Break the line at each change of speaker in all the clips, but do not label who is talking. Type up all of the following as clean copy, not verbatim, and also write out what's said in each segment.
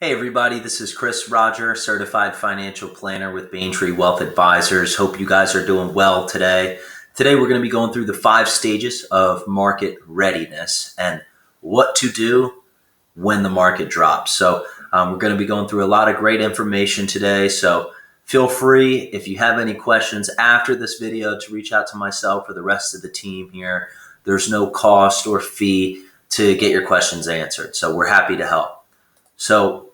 Hey everybody, this is Chris Roger, Certified Financial Planner with Bayntree Wealth Advisors. Hope you guys are doing well today. Today we're going to be going through the 5 stages of market readiness and what to do when the market drops. So we're going to be going through a lot of great information today. So feel free, if you have any questions after this video, to reach out to myself or the rest of the team here. There's no cost or fee to get your questions answered. So we're happy to help. So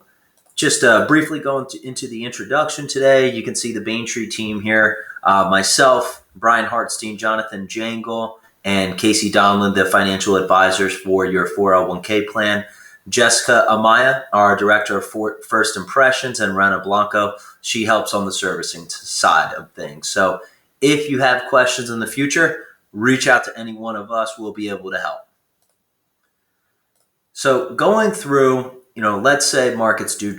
just briefly going into the introduction today, you can see the Bayntree team here. Myself, Brian Hartstein, Jonathan Jangle, and Casey Donlin, the financial advisors for your 401k plan. Jessica Amaya, our director of First Impressions, and Rana Blanco, she helps on the servicing side of things. So if you have questions in the future, reach out to any one of us. We'll be able to help. So going through, let's say markets do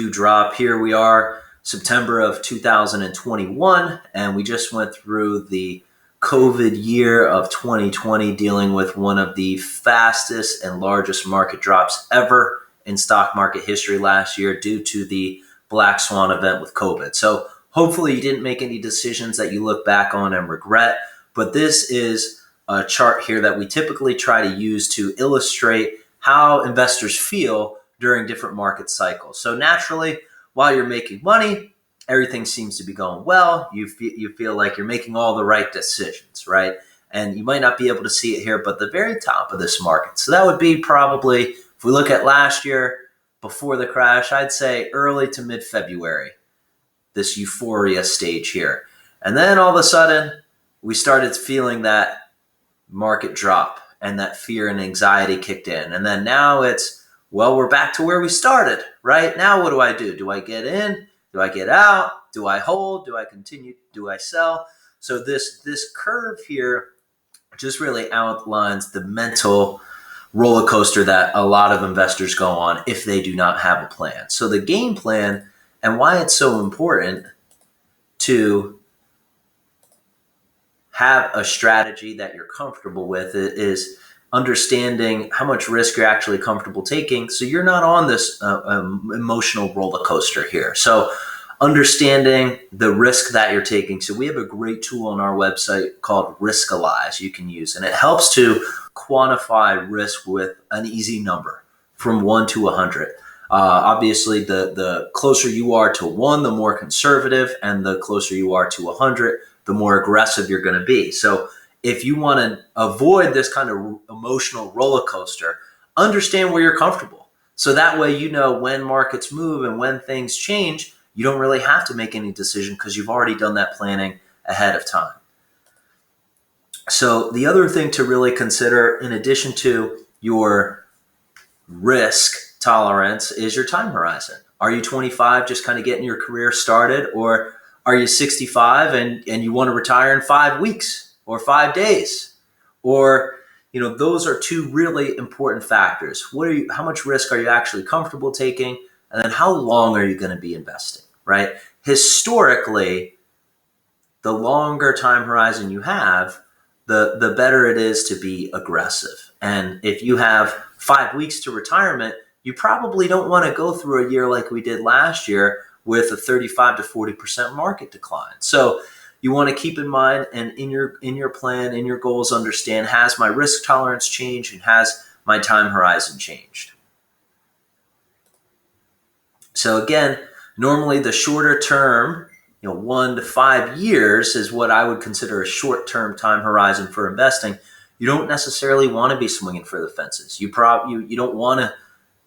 drop. Here we are, September of 2021, and we just went through the COVID year of 2020, dealing with one of the fastest and largest market drops ever in stock market history last year due to the Black Swan event with COVID. So hopefully you didn't make any decisions that you look back on and regret, but this is a chart here that we typically try to use to illustrate how investors feel during different market cycles. So naturally, while you're making money, everything seems to be going well. You feel like you're making all the right decisions, right? And you might not be able to see it here, but the very top of this market. So that would be probably, if we look at last year, before the crash, I'd say early to mid-February, this euphoria stage here. And then all of a sudden, we started feeling that market drop, and that fear and anxiety kicked in. And then now it's, well, we're back to where we started, right? Now what do? Do I get in? Do I get out? Do I hold? Do I continue? Do I sell? So this curve here just really outlines the mental roller coaster that a lot of investors go on if they do not have a plan. So the game plan, and why it's so important to have a strategy that you're comfortable with, is understanding how much risk you're actually comfortable taking, so you're not on this emotional roller coaster here. So understanding the risk that you're taking. So we have a great tool on our website called Riskalyze you can use, and it helps to quantify risk with an easy number from 1 to 100. Obviously, the closer you are to 1, the more conservative, and the closer you are to 100, the more aggressive you're going to be. So if you want to avoid this kind of emotional roller coaster, understand where you're comfortable. So that way, when markets move and when things change, you don't really have to make any decision because you've already done that planning ahead of time. So the other thing to really consider, in addition to your risk tolerance, is your time horizon. Are you 25, just kind of getting your career started, or are you 65 and you want to retire in 5 weeks or 5 days? Or, those are 2 really important factors. How much risk are you actually comfortable taking? And then how long are you going to be investing, right? Historically, the longer time horizon you have, the better it is to be aggressive. And if you have 5 weeks to retirement, you probably don't want to go through a year like we did last year with a 35 to 40% market decline. So you want to keep in mind, and in your plan, in your goals, understand, has my risk tolerance changed and has my time horizon changed? So again, normally the shorter term, 1 to 5 years is what I would consider a short-term time horizon for investing. You don't necessarily want to be swinging for the fences. You don't want to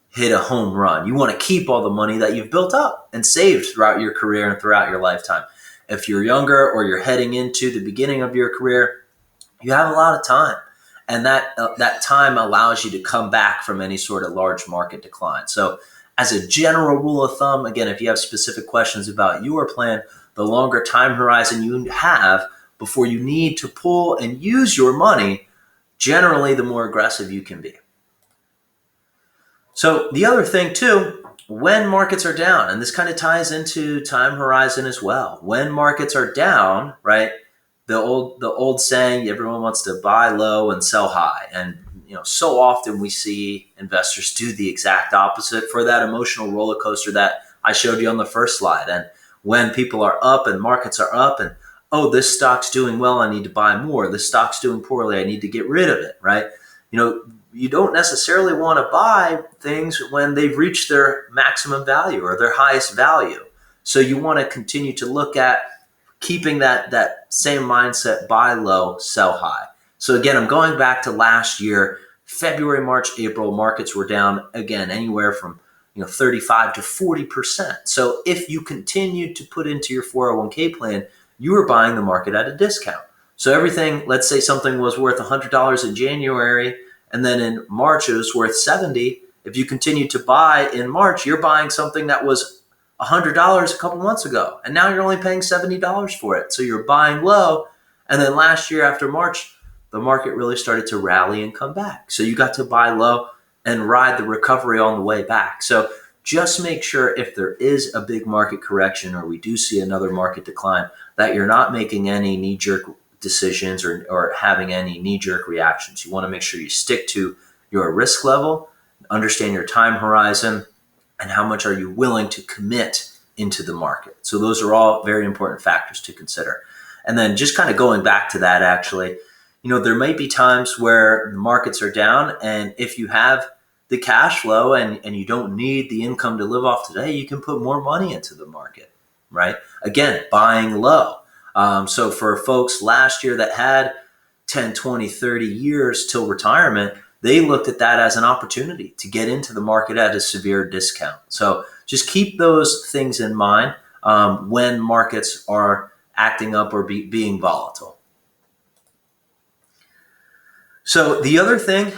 hit a home run. You want to keep all the money that you've built up and saved throughout your career and throughout your lifetime. If you're younger or you're heading into the beginning of your career, you have a lot of time. And that time allows you to come back from any sort of large market decline. So as a general rule of thumb, again, if you have specific questions about your plan, the longer time horizon you have before you need to pull and use your money, generally the more aggressive you can be. So the other thing too, when markets are down, and this kind of ties into time horizon as well. When markets are down, right, the old saying, everyone wants to buy low and sell high. And so often we see investors do the exact opposite for that emotional roller coaster that I showed you on the first slide. And when people are up and markets are up and, oh, this stock's doing well, I need to buy more. This stock's doing poorly, I need to get rid of it, right? You don't necessarily want to buy things when they've reached their maximum value or their highest value. So you want to continue to look at keeping that same mindset, buy low, sell high. So again, I'm going back to last year, February, March, April, markets were down again, anywhere from 35 to 40%. So if you continued to put into your 401k plan, you were buying the market at a discount. So everything, let's say something was worth $100 in January, and then in March it was worth $70. If you continue to buy in March, you're buying something that was $100 a couple months ago, and now you're only paying $70 for it. So you're buying low, and then last year after March, the market really started to rally and come back. So you got to buy low and ride the recovery on the way back. So just make sure if there is a big market correction or we do see another market decline, that you're not making any knee-jerk decisions or having any knee-jerk reactions. You want to make sure you stick to your risk level, understand your time horizon, and how much are you willing to commit into the market. So those are all very important factors to consider. And then just kind of going back to that, actually, there may be times where the markets are down, and if you have the cash flow and you don't need the income to live off today, you can put more money into the market, right? Again, buying low. So for folks last year that had 10, 20, 30 years till retirement, they looked at that as an opportunity to get into the market at a severe discount. So just keep those things in mind when markets are acting up or being volatile. So the other thing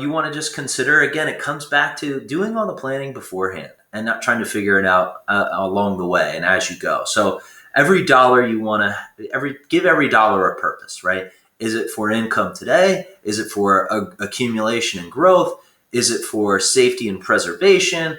you want to just consider, again, it comes back to doing all the planning beforehand and not trying to figure it out along the way and as you go. So every dollar you want to give every dollar a purpose, right? Is it for income today? Is it for accumulation and growth? Is it for safety and preservation?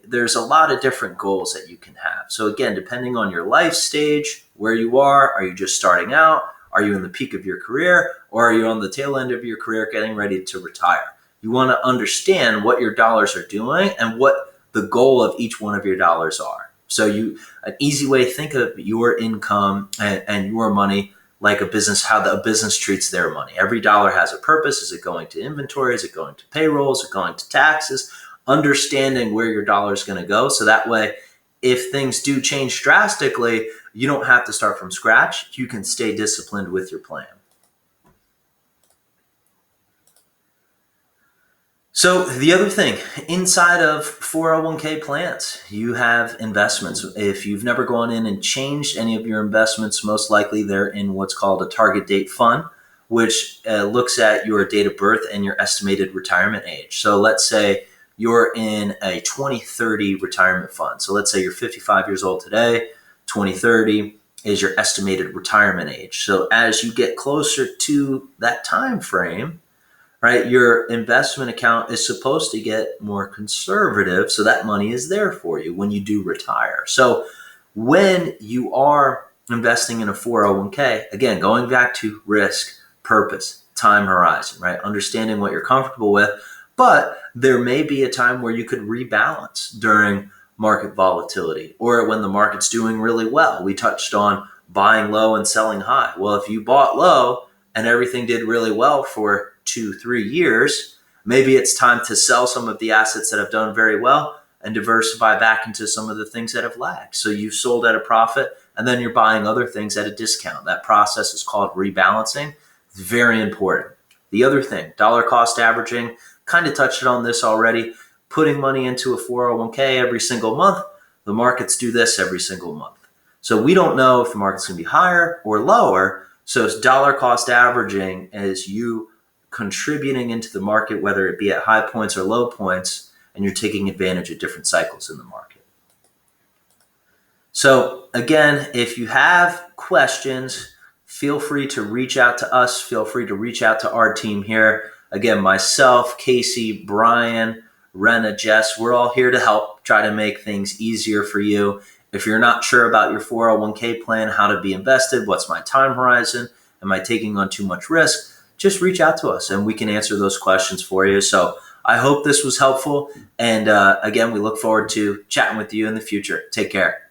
There's a lot of different goals that you can have. So again, depending on your life stage, where you are you just starting out? Are you in the peak of your career, or are you on the tail end of your career getting ready to retire? You want to understand what your dollars are doing and what the goal of each one of your dollars are. So an easy way to think of your income and your money like a business, how a business treats their money. Every dollar has a purpose. Is it going to inventory? Is it going to payroll? Is it going to taxes? Understanding where your dollar is going to go. So that way, if things do change drastically, you don't have to start from scratch. You can stay disciplined with your plan. So the other thing, inside of 401k plans, you have investments. If you've never gone in and changed any of your investments, most likely they're in what's called a target date fund, which looks at your date of birth and your estimated retirement age. So let's say you're in a 2030 retirement fund. So let's say you're 55 years old today, 2030 is your estimated retirement age. So as you get closer to that time frame, right, your investment account is supposed to get more conservative, so that money is there for you when you do retire. So when you are investing in a 401k, again, going back to risk, purpose, time horizon, right, understanding what you're comfortable with, but there may be a time where you could rebalance during market volatility or when the market's doing really well. We touched on buying low and selling high. Well, if you bought low and everything did really well for 2-3 years, maybe it's time to sell some of the assets that have done very well and diversify back into some of the things that have lagged. So you've sold at a profit and then you're buying other things at a discount. That process is called rebalancing. It's very important. The other thing, dollar cost averaging, kind of touched on this already, putting money into a 401k every single month. The markets do this every single month. So we don't know if the market's going to be higher or lower. So it's dollar cost averaging as you contributing into the market, whether it be at high points or low points, and you're taking advantage of different cycles in the market. So again, if you have questions, feel free to reach out to us. Feel free to reach out to our team here. Again, myself, Casey, Brian, Rena, Jess, we're all here to help try to make things easier for you. If you're not sure about your 401k plan, how to be invested, what's my time horizon, am I taking on too much risk? just reach out to us and we can answer those questions for you. So I hope this was helpful. And again, we look forward to chatting with you in the future. Take care.